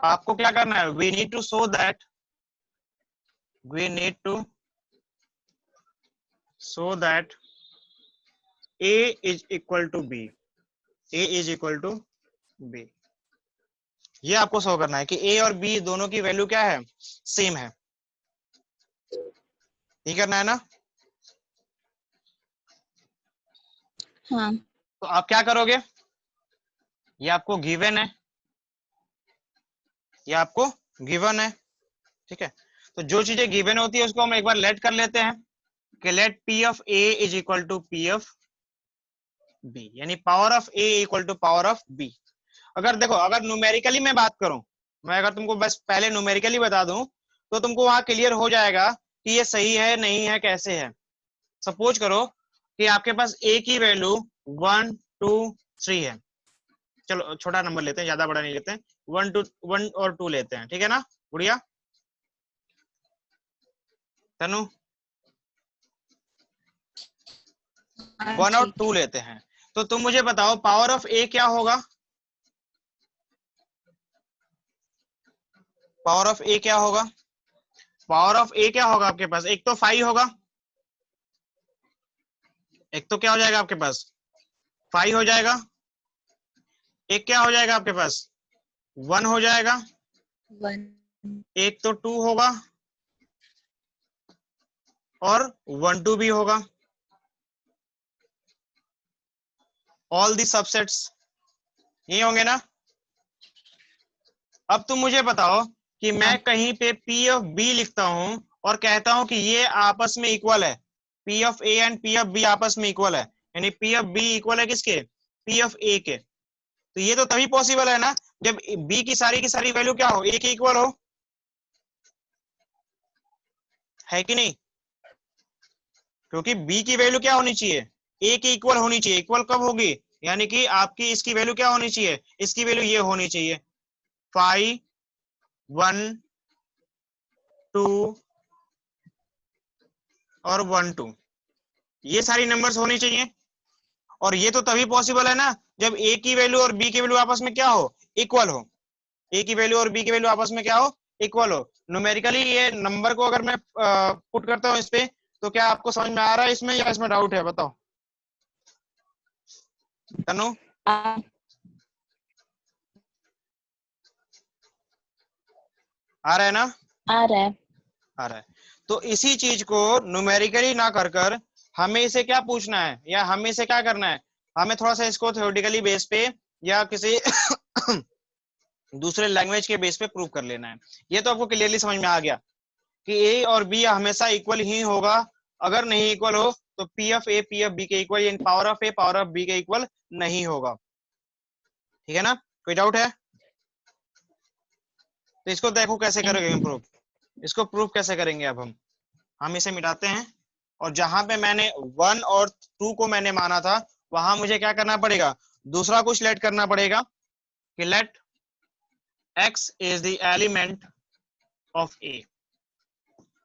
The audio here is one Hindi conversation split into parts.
आपको क्या करना है, we need to show that A is equal to B, A is equal to B। ये आपको शो करना है कि A और B दोनों की वैल्यू क्या है, सेम है। ये करना है ना। हाँ। तो आप क्या करोगे, ये आपको गिवन है, ये आपको गिवन है, ठीक है। तो जो चीजें गिवन होती है उसको हम एक बार लेट कर लेते हैं कि let P of A is equal to P of B, यानी power of A equal to power of B। अगर देखो, अगर न्यूमेरिकली मैं बात करूं, मैं अगर तुमको बस पहले न्यूमेरिकली बता दूं तो तुमको वहां क्लियर हो जाएगा कि ये सही है नहीं है कैसे है। सपोज करो कि आपके पास A की वैल्यू 1 2 3 है, चलो छोटा नंबर लेते हैं, ज्यादा बड़ा नहीं लेते हैं, 1 और 2 लेते हैं, ठीक है ना गुड़िया, तनु 1 और 2 लेते हैं। तो तुम मुझे बताओ पावर ऑफ A क्या होगा, पावर ऑफ A क्या होगा, पावर ऑफ A क्या होगा आपके पास, एक तो 5 होगा, एक तो क्या हो जाएगा आपके पास 5 हो जाएगा, एक क्या हो जाएगा आपके पास 1 हो जाएगा, 1 एक तो 2 होगा और 1 2 भी होगा, ऑल दी सबसेट्स ये होंगे ना। अब तुम मुझे बताओ कि मैं कहीं पे P ऑफ B लिखता हूं और कहता हूं कि ये आपस में इक्वल है, P of A and P of B आपस में इक्वल है, यानी P ऑफ B इक्वल है किसके, P ऑफ A के। तो ये तो तभी पॉसिबल है ना जब B की सारी वैल्यू क्या हो, A के इक्वल हो, है कि नहीं। क्योंकि B की वैल्यू क्या होनी चाहिए, A के इक्वल होनी चाहिए। इक्वल कब होगी, यानी कि आपकी इसकी वैल्यू क्या होनी चाहिए, इसकी वैल्यू ये होनी चाहिए 5 1 2 और 1 2, ये सारी नंबर्स होनी चाहिए। और ये तो तभी पॉसिबल है ना जब A की वैल्यू और B की वैल्यू आपस में क्या हो, इक्वल हो। A की वैल्यू और B की वैल्यू आपस में क्या हो, इक्वल हो। न्यूमेरिकली ये नंबर को अगर मैं पुट करता हूं इस पे, तो क्या आपको समझ में आ रहा है इसमें या इसमें डाउट है, बताओ तनु। आ रहा है ना, आ रहा है। आ रहा है। तो इसी चीज को न्यूमेरिकली ना कर हमें इसे क्या पूछना है, या हमें इसे क्या करना है, हमें थोड़ा सा इसको थ्योरेटिकली बेस पे या किसी दूसरे लैंग्वेज के बेस पे प्रूव कर लेना है। ये तो आपको क्लियरली समझ में आ गया कि ए और बी हमेशा इक्वल ही होगा, अगर नहीं इक्वल हो तो P of A P of B के इक्वल, यानी power of A power of B के इक्वल नहीं होगा, ठीक है ना। कोई डाउट है, तो इसको देखो कैसे करेंगे प्रूफ, इसको प्रूफ कैसे करेंगे। अब हम इसे मिटाते हैं और जहां पे मैंने 1 और 2 को मैंने माना था वहां मुझे क्या करना पड़ेगा, दूसरा कुछ लेट करना पड़ेगा कि late x is the element of A,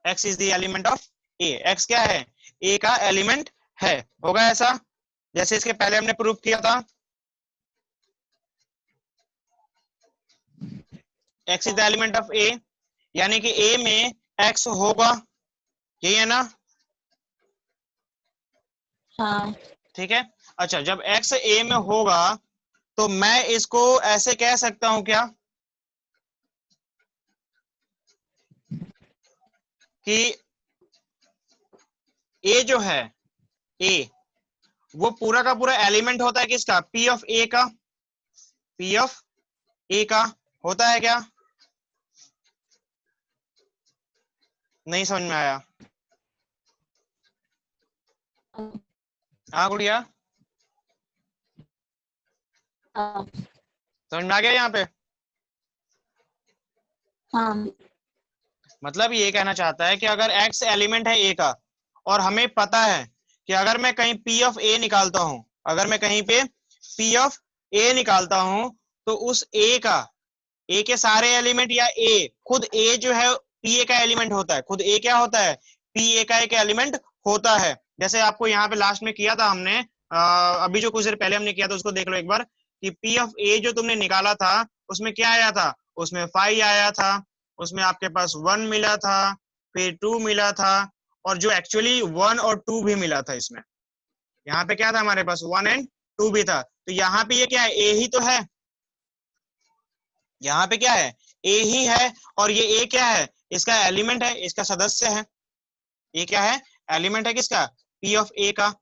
x is the element of A, x क्या है, A का एलिमेंट है, होगा ऐसा जैसे इसके पहले हमने प्रूफ किया था, x is the element of A, यानी कि A में x होगा, यही है ना। हाँ। ठीक है, अच्छा जब x A में होगा तो मैं इसको ऐसे कह सकता हूं क्या कि A जो है A वो पूरा का पूरा एलिमेंट होता है किसका, P ऑफ A का, P ऑफ A का होता है क्या, नहीं समझ में आया, हाँ गुड़िया समझ में आ गया यहाँ पे। हाँ। मतलब ये कहना चाहता है कि अगर x एलिमेंट है A का और हमें पता है कि अगर मैं कहीं P ऑफ A निकालता हूं, अगर मैं कहीं पे P ऑफ A निकालता हूं तो उस A का, A के सारे एलिमेंट या A खुद A जो है P A का एलिमेंट होता है, खुद A क्या होता है, P A का एक एलिमेंट होता है। जैसे आपको यहाँ पे लास्ट में किया था हमने, अभी जो कुछ देर पहले हमने किया था उसको देख लो एक बार कि P ऑफ A जो तुमने निकाला था उसमें क्या आया था, उसमें 5 आया था, उसमें आपके पास 1 मिला था, फिर 2 मिला था, और जो एक्चुअली 1 और 2 भी मिला था इसमें। यहाँ पे क्या था हमारे पास 1 एंड 2 भी था। तो यहाँ पे ये क्या है, ए ही तो है, यहाँ पे क्या है, ए ही है, और ये ए क्या है, इसका एलिमेंट है, इसका सदस्य है। ये क्या है, एलिमेंट है किसका, पी ऑफ ए का,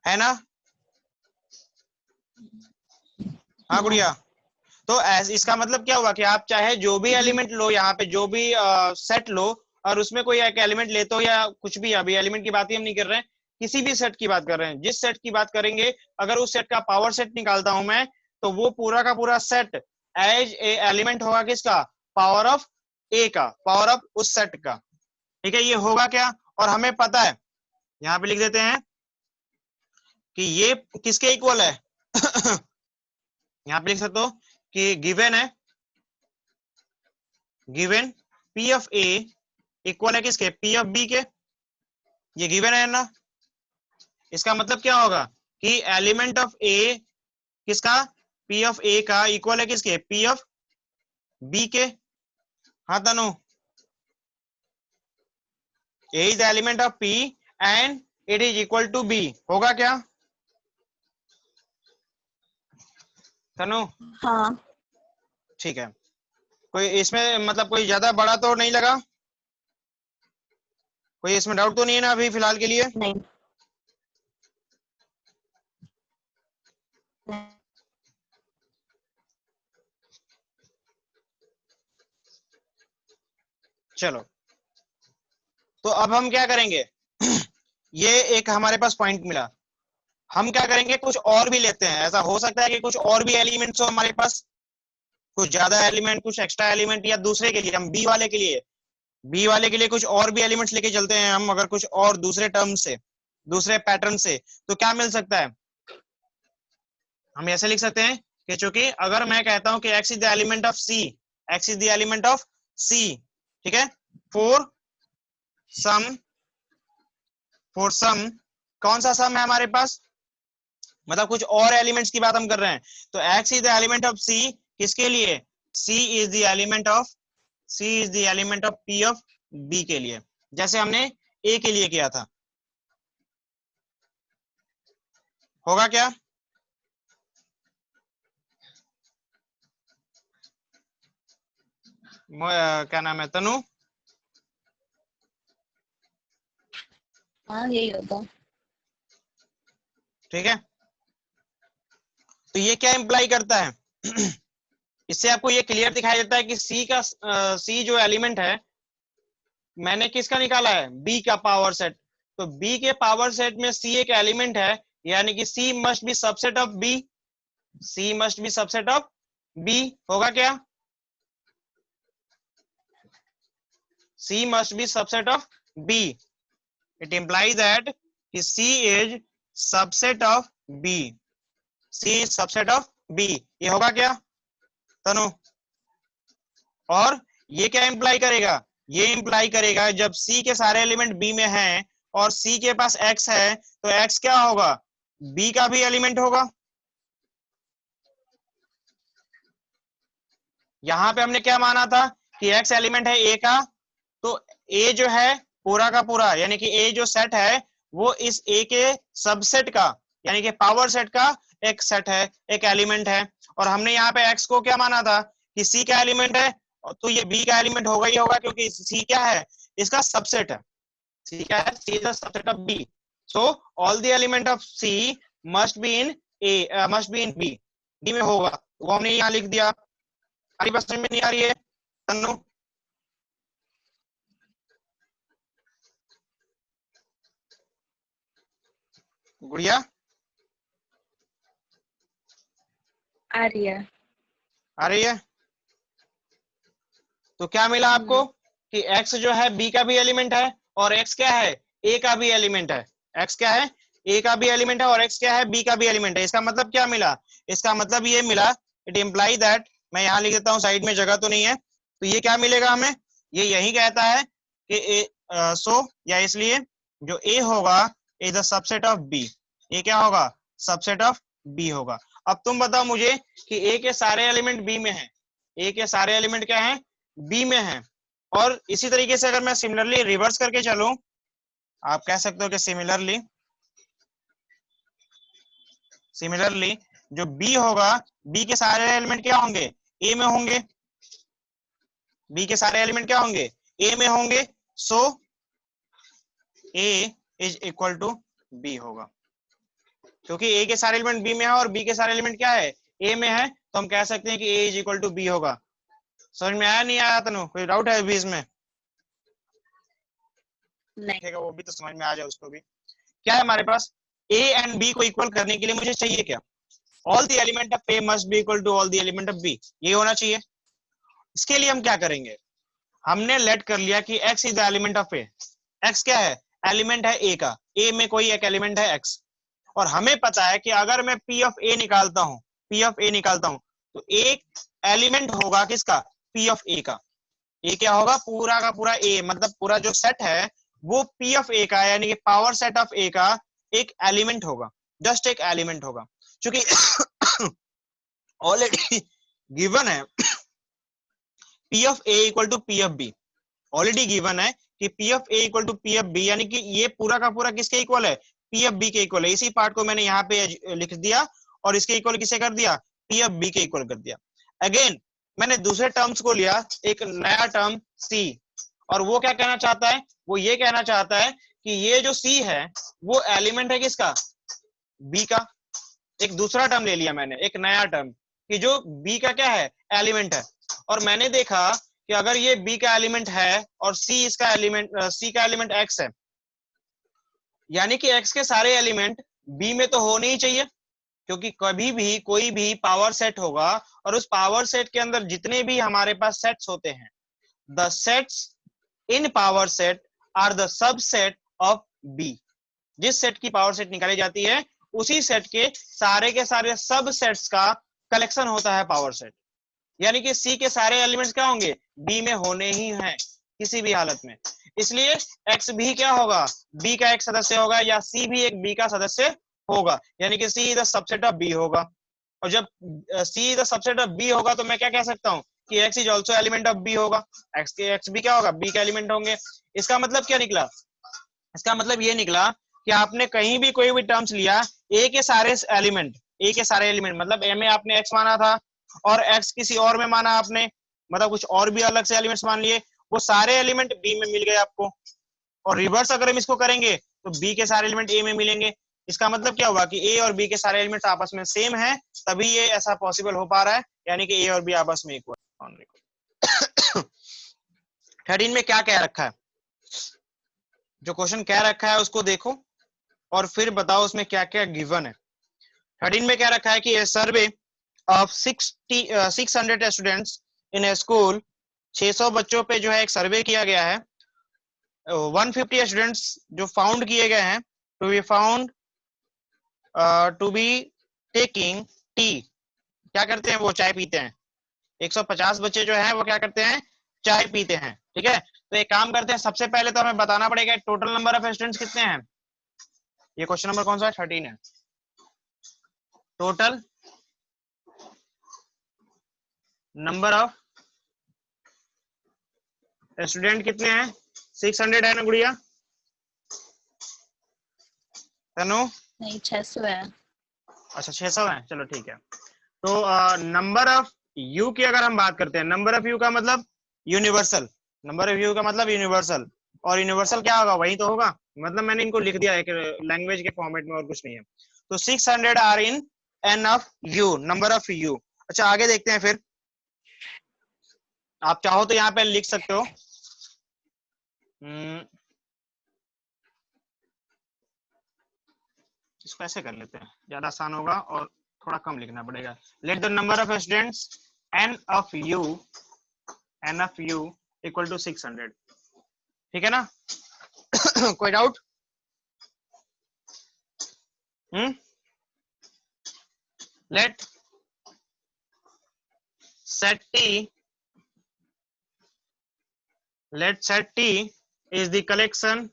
है ना। हाँ गुड़िया। तो इसका मतलब क्या हुआ कि आप चाहे जो भी एलिमेंट लो, यहाँ पे जो भी सेट लो, और उसमें कोई एक एलिमेंट लेते हो या कुछ भी, अभी एलिमेंट की बात ही हम नहीं कर रहे हैं, किसी भी सेट की बात कर रहे हैं, जिस सेट की बात करेंगे, अगर उस सेट का पावर सेट निकालता हूं मैं, तो वो पूरा का पूरा सेट एज ए एलिमेंट होगा किसका, पावर ऑफ ए का, पावर ऑफ उस सेट का। ठीक है, ये होगा क्या, और हमें पता है, यहाँ पे लिख देते हैं कि ये किसके इक्वल है यहाँ पे लिख सकते हो कि गिवन है, given P of A equal है किसके, पी ऑफ बी के। ये गिवन है ना, इसका मतलब क्या होगा कि एलिमेंट ऑफ ए किसका, पी ऑफ ए का इक्वल है किसके, पी ऑफ बी के। हाँ Tanu, A is the element of P and it is equal to B, होगा क्या तनु। हाँ ठीक है, कोई इसमें मतलब कोई ज्यादा बड़ा तो नहीं लगा, कोई इसमें डाउट तो नहीं है ना अभी फिलहाल के लिए। नहीं चलो, तो अब हम क्या करेंगे ये एक हमारे पास पॉइंट मिला, हम क्या करेंगे, कुछ और भी लेते हैं। ऐसा हो सकता है कि कुछ और भी एलिमेंट्स हो हमारे पास, कुछ ज्यादा एलिमेंट, कुछ एक्स्ट्रा एलिमेंट, या दूसरे के लिए हम बी वाले के लिए, बी वाले के लिए कुछ और भी एलिमेंट्स लेके चलते हैं हम, अगर कुछ और दूसरे टर्म से, दूसरे पैटर्न से, तो क्या मिल सकता है, हम ऐसे लिख सकते हैं कि चूंकि अगर मैं कहता हूं कि x is the element of C, x is the element of C, ठीक है, फॉर सम, फॉर सम, कौन सा सम है हमारे पास, मतलब कुछ और एलिमेंट्स की बात हम कर रहे हैं, तो x is the element of C किसके लिए, c is the element of, c is the element of p of b के लिए, जैसे हमने a के लिए किया था। होगा क्या, क्या नाम है तनु। हाँ यही होगा। ठीक है, तो ये क्या इंप्लाई करता है इससे आपको ये क्लियर दिखाई देता है कि सी का, सी जो एलिमेंट है, मैंने किसका निकाला है, बी का पावर सेट, तो बी के पावर सेट में सी एक एलिमेंट है, यानी कि C must be subset of B, C must be subset of B, होगा क्या, C must be subset of B, it implies that C is subset of B, C is subset of B, ये होगा क्या तनु। और ये क्या इंप्लाई करेगा, ये इंप्लाई करेगा जब C के सारे एलिमेंट B में हैं और C के पास X है, तो X क्या होगा, B का भी एलिमेंट होगा। यहां पे हमने क्या माना था कि X एलिमेंट है A का, तो A जो है पूरा का पूरा, यानी कि A जो सेट है वो इस A के सबसेट का, यानी कि पावर सेट का एक सेट है, एक एलिमेंट है। और हमने यहाँ पे X को क्या माना था कि C का एलिमेंट है, तो ये B का एलिमेंट होगा ही होगा, क्योंकि C क्या है, इसका सबसेट है, C क्या है, C is the subset of B, so all the element of C must be in A, must be in B, B में होगा, वो हमने यहाँ लिख दिया। हमारी बात समझ में नहीं आ रही है तन्नू, गुड़िया आ रही है। आ रही है। तो क्या मिला आपको कि x जो है b का भी एलिमेंट है, और x क्या है, a का भी एलिमेंट है, x क्या है, a का भी एलिमेंट है, और x क्या है, b का भी एलिमेंट है। इसका मतलब क्या मिला, इसका मतलब ये मिला, इट इम्प्लाई दैट, मैं यहाँ लिख देता हूँ, साइड में जगह तो नहीं है, तो ये क्या मिलेगा हमें, ये यही कहता है कि सो या इसलिए जो a होगा is the subset of b, ये क्या होगा, सबसेट ऑफ b होगा। अब तुम बताओ मुझे कि a के सारे एलिमेंट b में है, ए के सारे एलिमेंट क्या हैं, बी में हैं। और इसी तरीके से अगर मैं सिमिलरली रिवर्स करके चलूं, आप कह सकते हो कि सिमिलरली जो बी होगा, बी के सारे एलिमेंट क्या होंगे, ए में होंगे। बी के सारे एलिमेंट क्या होंगे, ए में होंगे। सो ए इज इक्वल टू बी होगा, क्योंकि ए के सारे एलिमेंट बी में है और बी के सारे एलिमेंट क्या है, ए में है, तो हम कह सकते हैं कि ए इज इक्वल टू बी होगा। समझ में आया नहीं आया तनु, कोई डाउट है अभी इसमें? नहीं। वो भी तो समझ में आ जाए उसको भी। क्या है हमारे पास, ए एंड बी को इक्वल करने के लिए मुझे चाहिए क्या, all the element of A must be equal to all the element of B, ये होना चाहिए। इसके लिए हम क्या करेंगे, हमने लेट कर लिया कि x is the element of A. x क्या है, एलिमेंट है a का, a में कोई एक एलिमेंट है x। और हमें पता है कि अगर मैं p ऑफ a निकालता हूं, तो एक एलिमेंट होगा किसका, p ऑफ a का। a क्या होगा, पूरा का पूरा a, मतलब पूरा जो सेट है वो p ऑफ a का, यानी कि पावर सेट ऑफ a का एक एलिमेंट होगा, जस्ट एक एलिमेंट होगा। क्योंकि ऑलरेडी गिवन है p of a equal to p of b, already given है कि p of a equal to p of b, यानी कि ये पूरा का पूरा किसके इक्वल है, p ऑफ b के इक्वल है। इसी पार्ट को मैंने यहाँ पे लिख दिया और इसके इक्वल किसे कर दिया, p ऑफ b के इक्वल कर दिया। अगेन मैंने दूसरे टर्म्स को लिया, एक नया टर्म c, और वो क्या कहना चाहता है, वो ये कहना चाहता है कि ये जो c है वो एलिमेंट है किसका, b का। एक दूसरा टर्म ले लिया मैंने, एक नया टर्म, कि जो b का क्या है, एलिमेंट है। और मैंने देखा कि अगर ये b का एलिमेंट है और c इसका एलिमेंट, c का एलिमेंट x है, यानी कि x के सारे एलिमेंट b में तो होने ही चाहिए, क्योंकि कभी भी कोई भी पावर सेट होगा और उस पावर सेट के अंदर जितने भी हमारे पास सेट्स होते हैं, the sets in power set are the subset of b। जिस सेट की पावर सेट निकाली जाती है उसी सेट के सारे सब सेट्स का कलेक्शन होता है पावर सेट। यानी कि C के सारे एलिमेंट्स क्या होंगे, B में होने ही हैं किसी भी हालत में। इसलिए X भी क्या होगा, B का एक सदस्य होगा, या C भी एक B का सदस्य होगा, यानी कि C the subset of B होगा। और जब C the subset of B होगा तो मैं क्या कह सकता हूँ कि X is also element of B होगा। X भी क्या होगा, B का एलिमेंट होंगे। इसका मतलब क्या निकला, इसका मतलब ये निकला कि आपने कहीं भी कोई भी टर्म्स लिया, ए के सारे एलिमेंट मतलब ए में आपने एक्स माना था और एक्स किसी और में माना आपने, मतलब कुछ और भी अलग से एलिमेंट्स मान लिए, वो सारे एलिमेंट बी में मिल गए आपको। और रिवर्स अगर हम इसको करेंगे तो बी के सारे एलिमेंट ए में मिलेंगे। इसका मतलब क्या हुआ कि ए और बी के सारे एलिमेंट्स आपस में सेम है, तभी ये ऐसा पॉसिबल हो पा रहा है, यानी कि ए और बी आपस में इक्वल। 13 में क्या कह रखा है, जो क्वेश्चन कह रखा है उसको देखो और फिर बताओ उसमें क्या क्या गिवन है। 13 में क्या रखा है कि a survey of 600 students in a school, 600 बच्चों पे जो है एक सर्वे किया गया है। 150 स्टूडेंट्स जो फाउंड किए गए हैं, to be found to be taking tea, क्या करते हैं वो चाय पीते हैं। 150 बच्चे जो हैं वो क्या करते हैं, चाय पीते हैं। ठीक है, तो एक काम करते हैं, सबसे पहले तो हमें बताना पड़ेगा टोटल नंबर ऑफ स्टूडेंट्स कितने हैं। ये क्वेश्चन नंबर कौन सा है, 13 है। टोटल नंबर ऑफ स्टूडेंट कितने हैं, 600 है ना गुड़िया, तनु? नहीं, 600 है। अच्छा 600 है, चलो ठीक है। तो नंबर ऑफ यू की अगर हम बात करते हैं, नंबर ऑफ यू का मतलब यूनिवर्सल, नंबर ऑफ यू का मतलब यूनिवर्सल, और यूनिवर्सल क्या होगा, वही तो होगा। मतलब मैंने इनको लिख दिया है लैंग्वेज के फॉर्मेट में, और कुछ नहीं है। तो 600 are in N of U, number of U. अच्छा आगे देखते हैं फिर, आप चाहो तो यहाँ पे लिख सकते हो। इसको ऐसे कर लेते हैं, ज्यादा आसान होगा और थोड़ा कम लिखना पड़ेगा। Let the number of students N of U equal to 600। ठीक है ना? कोई doubt? Let set t is the collection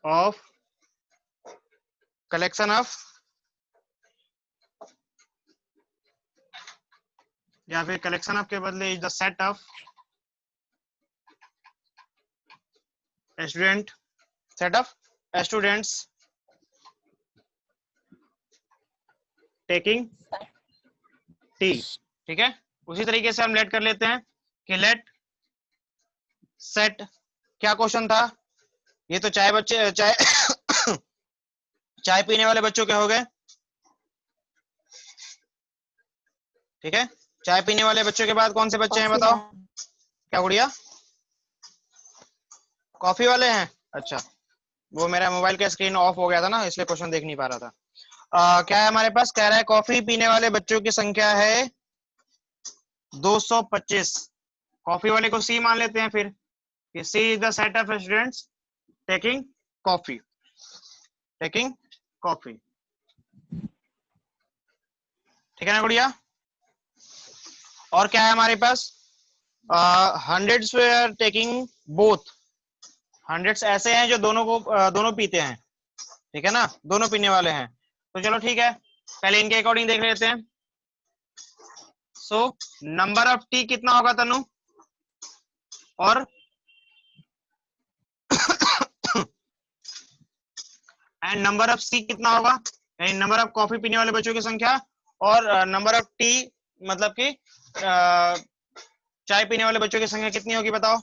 of या फिर कलेक्शन ऑफ के बदले is the set of student, set of students taking tea. ठीक है, उसी तरीके से हम लेट कर लेते हैं कि लेट सेट, क्या क्वेश्चन था ये, तो चाय बच्चे चाय चाय पीने वाले बच्चों के हो गए। ठीक है, चाय पीने वाले बच्चों के बाद कौन से बच्चे हैं कॉफी बताओ? है। क्या गुड़िया? कॉफी वाले हैं? अच्छा, वो मेरा मोबाइल का स्क्रीन ऑफ हो गया था ना, इसलिए क्वेश्चन देख नहीं पा रहा था। क्या है हमारे पास? कह रहा है कॉफी पीने वाले बच्चों की संख्या है 225। कॉफी वाले को सी मान लेते हैं फिर, C is the set of students taking coffee, taking coffee. ठीक है ना गुड़िया? और क्या है हमारे पास? हंड्रेड्स टेकिंग बोथ, हंड्रेड्स ऐसे हैं जो दोनों को दोनों पीते हैं। ठीक है ना, दोनों पीने वाले हैं। तो चलो ठीक है, पहले इनके अकॉर्डिंग देख लेते हैं। सो नंबर ऑफ टी कितना होगा तनु? और एंड नंबर ऑफ सी कितना होगा, यानी नंबर ऑफ कॉफी पीने वाले बच्चों की संख्या, और नंबर ऑफ टी मतलब कि चाय पीने वाले बच्चों की संख्या कितनी होगी बताओ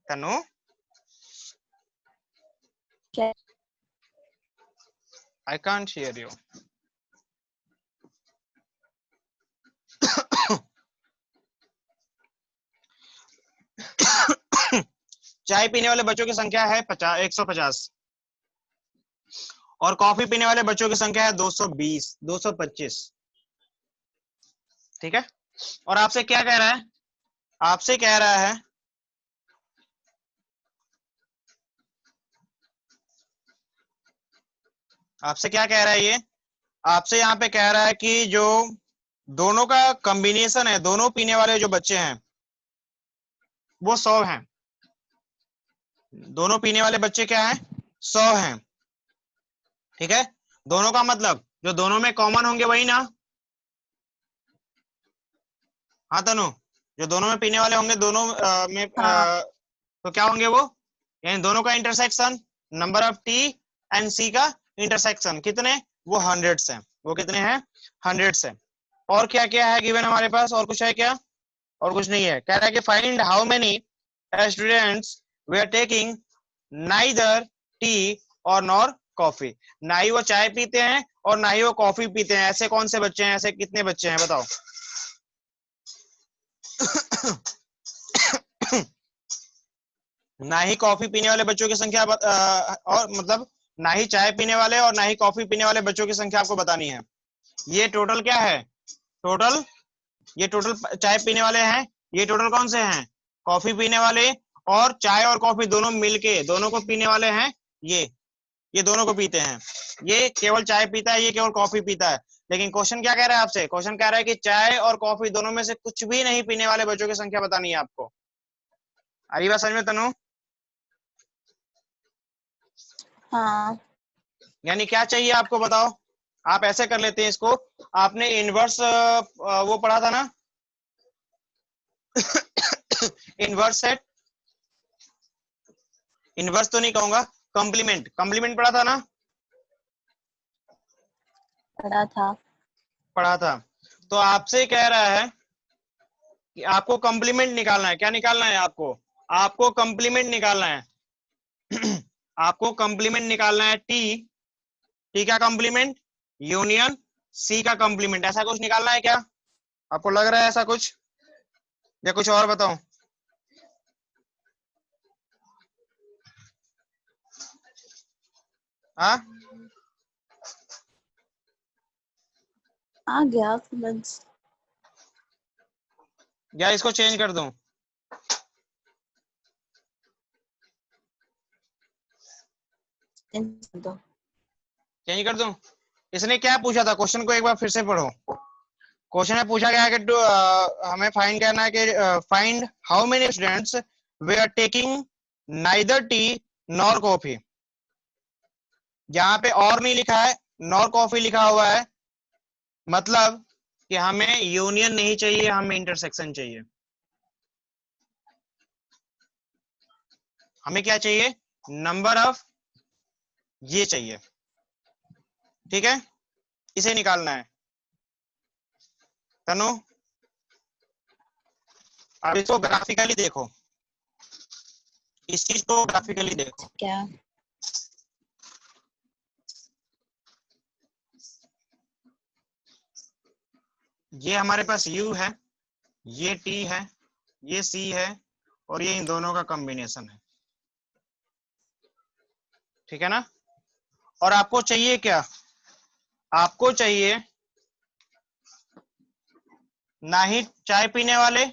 तनु? क्या? I can't hear you. चाय पीने वाले बच्चों की संख्या है 150, और कॉफी पीने वाले बच्चों की संख्या है 220, 225। ठीक है, और आपसे क्या कह रहा है? आपसे कह रहा है आपसे क्या कह रहा है ये? आपसे यहाँ पे कह रहा है कि जो दोनों का कॉम्बिनेशन है, दोनों पीने वाले जो बच्चे हैं वो 100 हैं। दोनों पीने वाले बच्चे क्या हैं? 100 हैं। ठीक है, दोनों का मतलब जो दोनों में कॉमन होंगे वही ना? हाँ तनु, जो दोनों में पीने वाले होंगे दोनों में हाँ। तो क्या होंगे वो? यानी दोनों का intersection, number of T and C का इंटरसेक्शन कितने? वो हंड्रेड्स हैं। वो कितने हैं? हंड्रेड्स हैं। और क्या क्या है गिवन हमारे पास? और कुछ है क्या? और कुछ नहीं है। कह रहा है कि find how many students they are taking neither tea और नॉर कॉफी। ना ही वो चाय पीते हैं और ना ही वो कॉफी पीते हैं, ऐसे कौन से बच्चे हैं? ऐसे कितने बच्चे हैं बताओ? ना ही कॉफी पीने वाले बच्चों की संख्या और मतलब ना ही चाय पीने वाले और ना ही कॉफी पीने वाले बच्चों की संख्या आपको बतानी है। ये टोटल क्या है? टोटल, ये टोटल चाय पीने वाले हैं। ये टोटल कौन से हैं? कॉफी पीने वाले, और चाय और कॉफी दोनों मिलके दोनों को पीने वाले हैं। ये दोनों को पीते हैं। ये केवल चाय पीता है, ये केवल कॉफी पीता है। लेकिन क्वेश्चन क्या कह रहा है आपसे? क्वेश्चन कह रहा है कि चाय और कॉफी दोनों में से कुछ भी नहीं पीने वाले बच्चों की संख्या बतानी है आपको। आ रही बात समझ में तनु? हाँ। यानी क्या चाहिए आपको बताओ? आप ऐसे कर लेते हैं इसको, आपने इनवर्स वो पढ़ा था ना इनवर्स सेट, इनवर्स तो नहीं कहूंगा, कॉम्प्लीमेंट, कॉम्प्लीमेंट पढ़ा था ना? पढ़ा था। पढ़ा था। तो आपसे कह रहा है कि आपको कॉम्प्लीमेंट निकालना है। क्या निकालना है आपको? आपको कॉम्प्लीमेंट निकालना है। आपको कॉम्प्लीमेंट निकालना है टी, टी का कॉम्प्लीमेंट यूनियन सी का कॉम्प्लीमेंट, ऐसा कुछ निकालना है क्या? आपको लग रहा है ऐसा कुछ, या कुछ और बताऊं? हाँ, आ गया समझ। या इसको चेंज कर दूं? दो। चेंज कर दूं? इसने क्या पूछा था? क्वेश्चन को एक बार फिर से पढ़ो। क्वेश्चन में पूछा गया है कि हमें फाइंड करना है कि find how many students they are taking neither tea nor coffee. यहाँ पे और नहीं लिखा है, नॉर कॉफी लिखा हुआ है। मतलब कि हमें यूनियन नहीं चाहिए, हमें इंटरसेक्शन चाहिए। हमें क्या चाहिए? नंबर ऑफ ये चाहिए, ठीक है, इसे निकालना है। तनु अब इसको ग्राफिकली देखो, इस चीज को ग्राफिकली देखो। क्या? ये हमारे पास U है, ये T है, ये C है, और ये इन दोनों का कॉम्बिनेशन है, ठीक है ना। और आपको चाहिए क्या? आपको चाहिए ना ही चाय पीने वाले,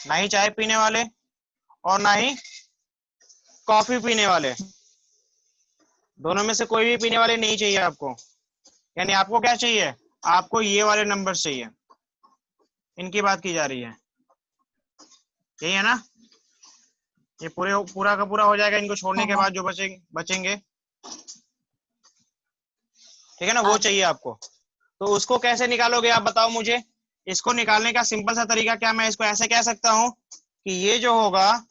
ना ही चाय पीने वाले, और ना ही कॉफी पीने वाले, दोनों में से कोई भी पीने वाले नहीं चाहिए आपको। यानी आपको क्या चाहिए? आपको ये वाले नंबर चाहिए, इनकी बात की जा रही है, यही है ना। ये पूरा का पूरा हो जाएगा, इनको छोड़ने के हाँ। बाद जो बचेंगे, ठीक है ना, वो आप चाहिए आपको। तो उसको कैसे निकालोगे आप बताओ मुझे। इसको निकालने का सिंपल सा तरीका क्या, मैं इसको ऐसे कह सकता हूं कि ये जो होगा,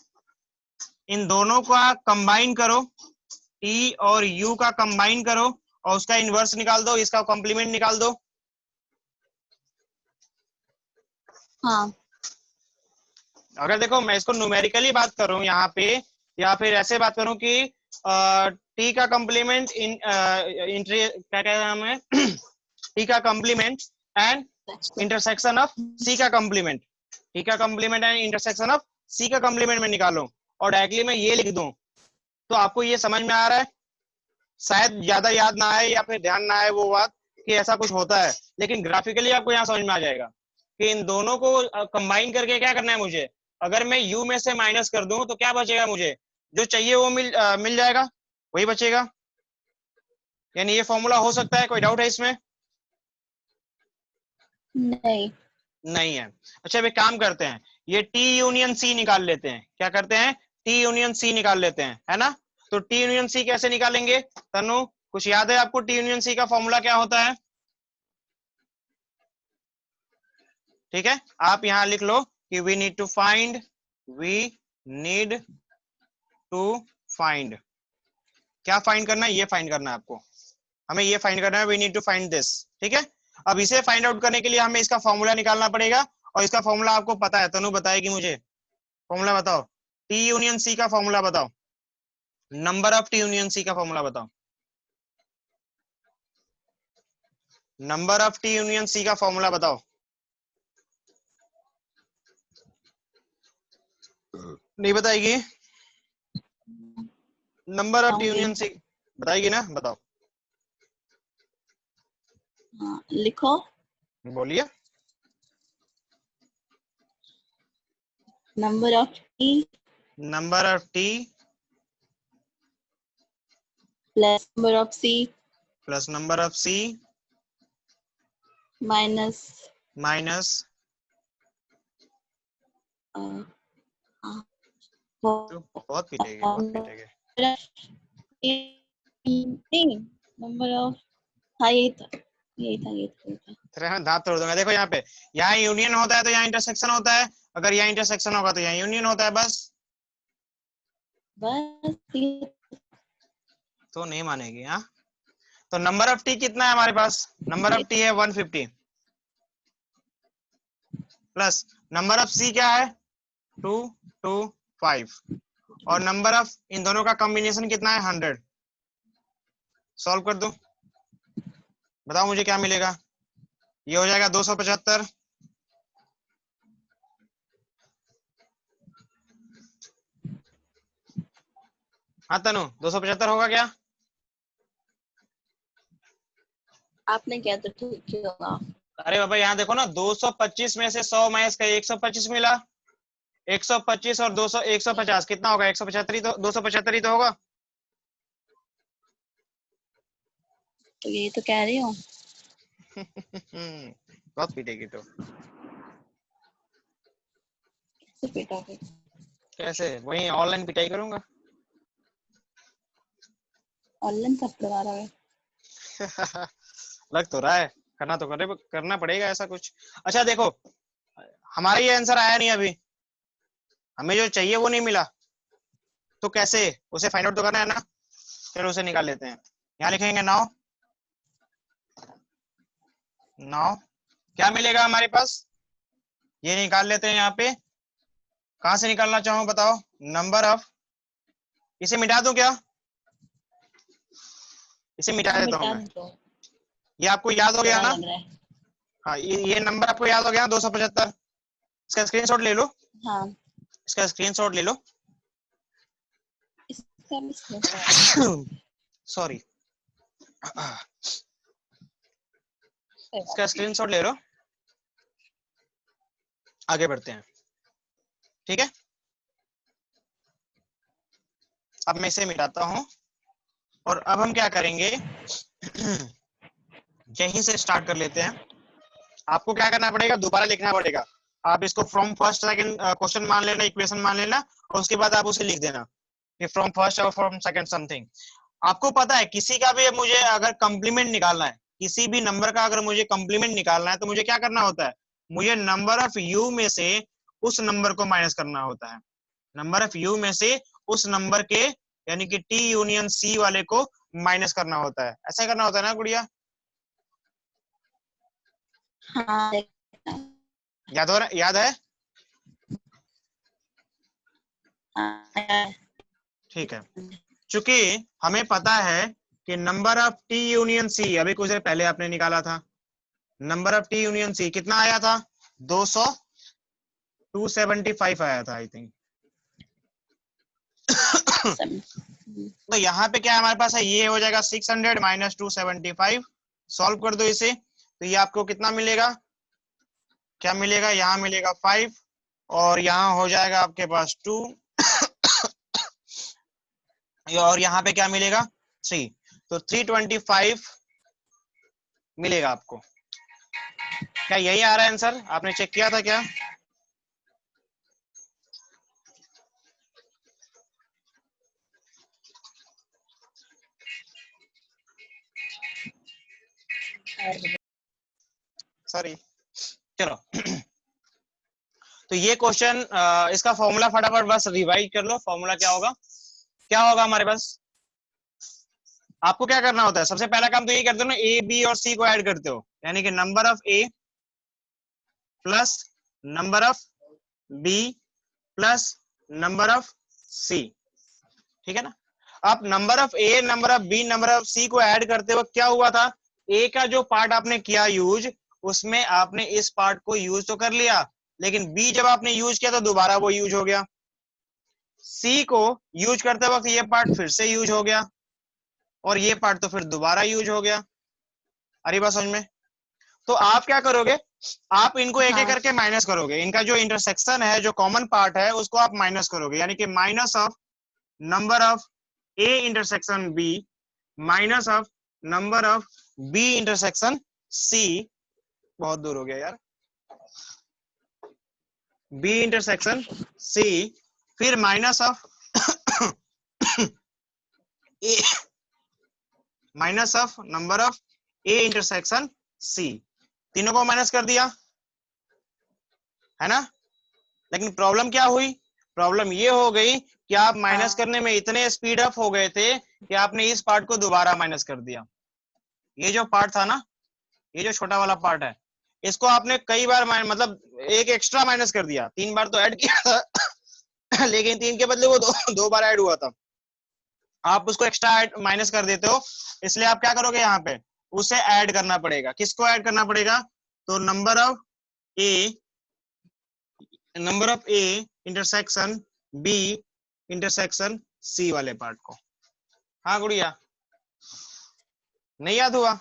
इन दोनों का कंबाइन करो, टी और यू का कंबाइन करो, और उसका इनवर्स निकाल दो, इसका कॉम्प्लीमेंट निकाल दो। हाँ। अगर देखो मैं इसको न्यूमेरिकली बात करूं यहाँ पे, या फिर ऐसे बात करूं कि टी का कॉम्प्लीमेंट क्या कहते हैं हमें टी का कॉम्प्लीमेंट एंड इंटरसेक्शन ऑफ सी का कॉम्प्लीमेंट, टी का कॉम्प्लीमेंट एंड इंटरसेक्शन ऑफ सी का कॉम्प्लीमेंट में निकालो, और डायरेक्टली मैं ये लिख दूं, तो आपको ये समझ में आ रहा है? शायद ज्यादा याद ना आए या फिर ध्यान ना आए वो बात कि ऐसा कुछ होता है, लेकिन ग्राफिकली आपको यहाँ समझ में आ जाएगा कि इन दोनों को कंबाइन करके क्या करना है मुझे। अगर मैं u में से माइनस कर दूं तो क्या बचेगा मुझे? जो चाहिए वो मिल जाएगा, वही बचेगा। यानी ये फॉर्मूला हो सकता है, कोई डाउट है इसमें? नहीं। नहीं है। अच्छा अब एक काम करते हैं, ये टी यूनियन सी निकाल लेते हैं। क्या करते हैं? टी यूनियन सी निकाल लेते हैं, है ना। तो टी यूनियन सी कैसे निकालेंगे? तनु कुछ याद है आपको टी यूनियन सी का फॉर्मूला क्या होता है? ठीक है, आप यहां लिख लो कि we need to find, we need to find, क्या फाइंड करना है? ये फाइंड करना है आपको, हमें ये फाइंड करना है, we need to find this, ठीक है। अब इसे फाइंड आउट करने के लिए हमें इसका फॉर्मूला निकालना पड़ेगा, और इसका फॉर्मूला आपको पता है, तनु बताएगी मुझे। फॉर्मूला बताओ, टी यूनियन सी का फॉर्मूला बताओ, number of T union C का फॉर्मूला बताओ, number of T union C का फॉर्मूला बताओ। नहीं बताएगी? नंबर ऑफ टी बताऊंगी। यूनियन सी बताएगी ना, बताओ। हाँ, लिखो। बोलिए। Number of T number of T plus number of C plus number of C minus minus, तो बहुत पीटेगी, बहुत पीटेगी। नंबर ऑफ, हाँ यही था। फिर हम दांत तोड़ दूंगा। देखो यहाँ पे, यहाँ यूनियन होता है तो यहाँ इंटरसेक्शन होता है, अगर यहाँ इंटरसेक्शन होगा तो यहाँ यूनियन होता है, बस। बस तो नहीं मानेगी, हाँ। तो नंबर ऑफ टी कितना है हमारे पास? नंबर ये ऑफ टी है 150, प्लस नंबर ऑफ सी क्या है? 225, और नंबर ऑफ इन दोनों का कॉम्बिनेशन कितना है? 100। सॉल्व कर दो, बताओ मुझे क्या मिलेगा। ये हो जाएगा 275, हाँ तनु 275 होगा क्या? आपने क्या तो ठीक ही होगा। अरे बाबा यहाँ देखो ना, 225 में से 100 माइनस का 125 मिला, 125 और 200 150 कितना होगा? 175 ही तो, 275 ही तो होगा। तो यही तो कह रही हूँ। बहुत पीटेगी तो। कैसे पिटोगे? कैसे? वही ऑनलाइन पिटाई करूंगा। ऑनलाइन सब करवा रहा है। लग तो रहा है। करना पड़ेगा ऐसा कुछ। अच्छा देखो, हमारा ये आंसर आया नहीं अभी, हमें जो चाहिए वो नहीं मिला, तो कैसे उसे फाइंड आउट तो करना है ना। चलो उसे निकाल लेते हैं। यहाँ लिखेंगे नाउ, नाउ क्या मिलेगा हमारे पास, ये निकाल लेते हैं। यहाँ पे कहां से निकालना चाहो बताओ, नंबर ऑफ, इसे मिटा दूं क्या, इसे मिटा हाँ देता हूँ मिटा मैं। दो, ये आपको याद हो गया बुरा ना, लग रहा है। हाँ ये नंबर आपको याद हो गया 275। इसका स्क्रीनशॉट ले लो, हाँ इसका स्क्रीनशॉट ले लो। इसका भी screenshot सॉरी, कोई बात इसका स्क्रीनशॉट ले लो, आगे बढ़ते हैं। ठीक है, अब मैं इसे मिटाता हूं, और अब हम क्या करेंगे, यहीं से स्टार्ट कर लेते हैं। आपको क्या करना पड़ेगा, दोबारा लिखना पड़ेगा। आप इसको फ्रॉम फर्स्ट सेकंड क्वेश्चन मान लेना, इक्वेशन मान लेना, और उसके बाद आप उसे लिख देना कि फ्रॉम फर्स्ट और फ्रॉम सेकंड समथिंग। आपको पता है किसी का भी मुझे अगर कंप्लीमेंट निकालना है, किसी भी नंबर का अगर मुझे कंप्लीमेंट निकालना है, तो मुझे क्या करना होता है, मुझे नंबर ऑफ यू में से उस नंबर को माइनस करना होता है। नंबर ऑफ यू में से उस नंबर के, यानी कि टी यूनियन सी वाले को माइनस करना होता है। ऐसा करना होता है ना गुड़िया, हाँ याद हो रहा, याद है। हाँ, ठीक है, चूंकि हमें पता है कि number of T union C, अभी कुछ देर पहले आपने निकाला था, number of T union C कितना आया था, 200, 275 आया था आई थिंक। तो यहाँ पे क्या हमारे पास है, ये हो जाएगा 600 माइनस 275। सॉल्व कर दो इसे, तो ये आपको कितना मिलेगा, क्या मिलेगा, यहाँ मिलेगा 5, और यहाँ हो जाएगा आपके पास 2, और यहाँ पे क्या मिलेगा 3, तो 325 मिलेगा आपको। क्या यही आ रहा है आंसर, आपने चेक किया था क्या। सॉरी, चलो। तो ये क्वेश्चन, इसका फॉर्मूला फटाफट बस रिवाइज कर लो। फॉर्मूला क्या होगा, क्या होगा हमारे पास, आपको क्या करना होता है, सबसे पहला काम तो ये करते हो ना, ए बी और सी को ऐड करते हो, यानी कि number of A plus number of B plus number of C. ठीक है ना। आप number of A, number of B, number of C को ऐड करते वक्त क्या हुआ था, ए का जो पार्ट आपने किया यूज, उसमें आपने इस पार्ट को यूज तो कर लिया, लेकिन बी जब आपने यूज किया तो दोबारा वो यूज हो गया, सी को यूज करते वक्त ये पार्ट फिर से यूज हो गया, और ये पार्ट तो फिर दोबारा यूज हो गया। अरे बात समझ में। तो आप क्या करोगे, आप इनको एक एक हाँ करके माइनस करोगे, इनका जो इंटरसेक्शन है, जो कॉमन पार्ट है, उसको आप माइनस करोगे, यानी कि minus of number of A intersection B minus of number of B intersection C, बहुत दूर हो गया यार, बी इंटरसेक्शन सी, फिर minus of A, minus of number of A intersection C, तीनों को माइनस कर दिया है ना। लेकिन प्रॉब्लम क्या हुई, प्रॉब्लम ये हो गई कि आप माइनस हाँ करने में इतने स्पीड अप हो गए थे कि आपने इस पार्ट को दोबारा माइनस कर दिया। ये जो पार्ट था ना, ये जो छोटा वाला पार्ट है, इसको आपने कई बार मतलब एक एक्स्ट्रा माइनस कर दिया, 3 बार तो ऐड किया था लेकिन 3 के बदले वो दो बार ऐड हुआ था, आप उसको एक्स्ट्रा माइनस कर देते हो, इसलिए आप क्या करोगे, यहाँ पे उसे ऐड करना पड़ेगा। किसको ऐड करना पड़ेगा, तो number of A intersection B intersection C वाले पार्ट को। हाँ गुड़िया, नहीं याद हुआ।